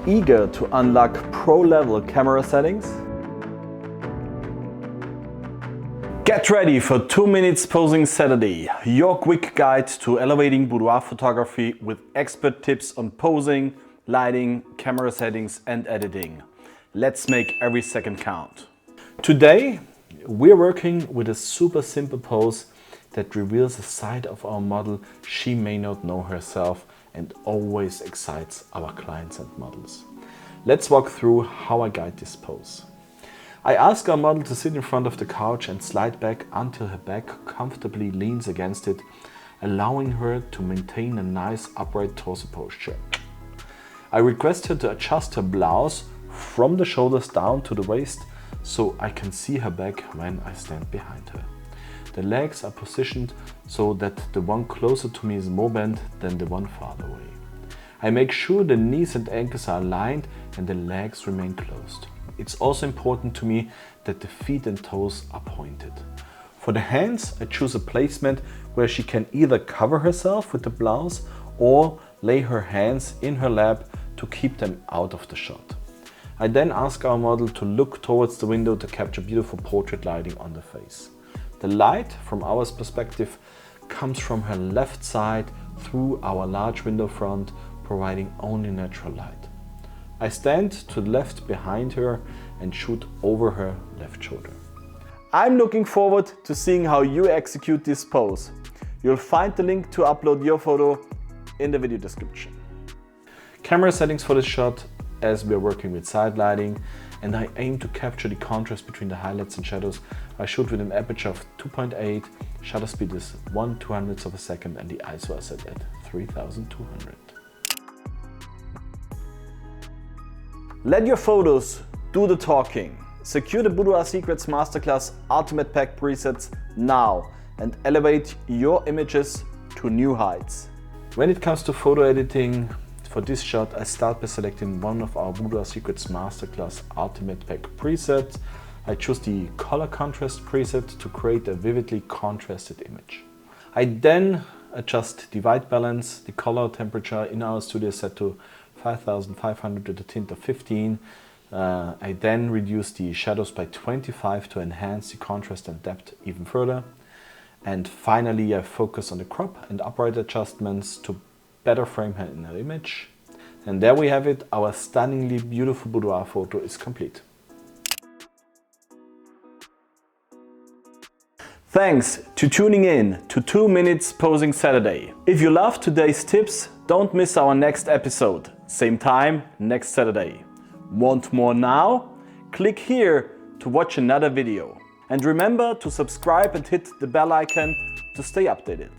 Eager to unlock pro-level camera settings? Get ready for 2 Minutes Posing Saturday, your quick guide to elevating boudoir photography with expert tips on posing, lighting, camera settings and editing. Let's make every second count. Today we're working with a super simple pose that reveals a side of our model she may not know herself and always excites our clients and models. Let's walk through how I guide this pose. I ask our model to sit in front of the couch and slide back until her back comfortably leans against it, allowing her to maintain a nice upright torso posture. I request her to adjust her blouse from the shoulders down to the waist so I can see her back when I stand behind her. The legs are positioned so that the one closer to me is more bent than the one farther away. I make sure the knees and ankles are aligned and the legs remain closed. It's also important to me that the feet and toes are pointed. For the hands, I choose a placement where she can either cover herself with the blouse or lay her hands in her lap to keep them out of the shot. I then ask our model to look towards the window to capture beautiful portrait lighting on the face. The light, from our perspective, comes from her left side through our large window front, providing only natural light. I stand to the left behind her and shoot over her left shoulder. I'm looking forward to seeing how you execute this pose. You'll find the link to upload your photo in the video description. Camera settings for this shot, as we are working with side lighting and I aim to capture the contrast between the highlights and shadows. I shoot with an aperture of 2.8, shutter speed is 1/200th of a second and the ISO is set at 3200. Let your photos do the talking. Secure the Boudoir Secrets Masterclass Ultimate Pack presets now and elevate your images to new heights. When it comes to photo editing, for this shot, I start by selecting one of our Boudoir Secrets Masterclass Ultimate Pack presets. I choose the color contrast preset to create a vividly contrasted image. I then adjust the white balance. The color temperature in our studio is set to 5500 with a tint of 15. I then reduce the shadows by 25 to enhance the contrast and depth even further. And finally, I focus on the crop and upright adjustments to better frame her in her image. And there we have it, our stunningly beautiful boudoir photo is complete. Thanks to tuning in to 2 Minutes Posing Saturday. If you love today's tips, don't miss our next episode. Same time, next Saturday. Want more now? Click here to watch another video. And remember to subscribe and hit the bell icon to stay updated.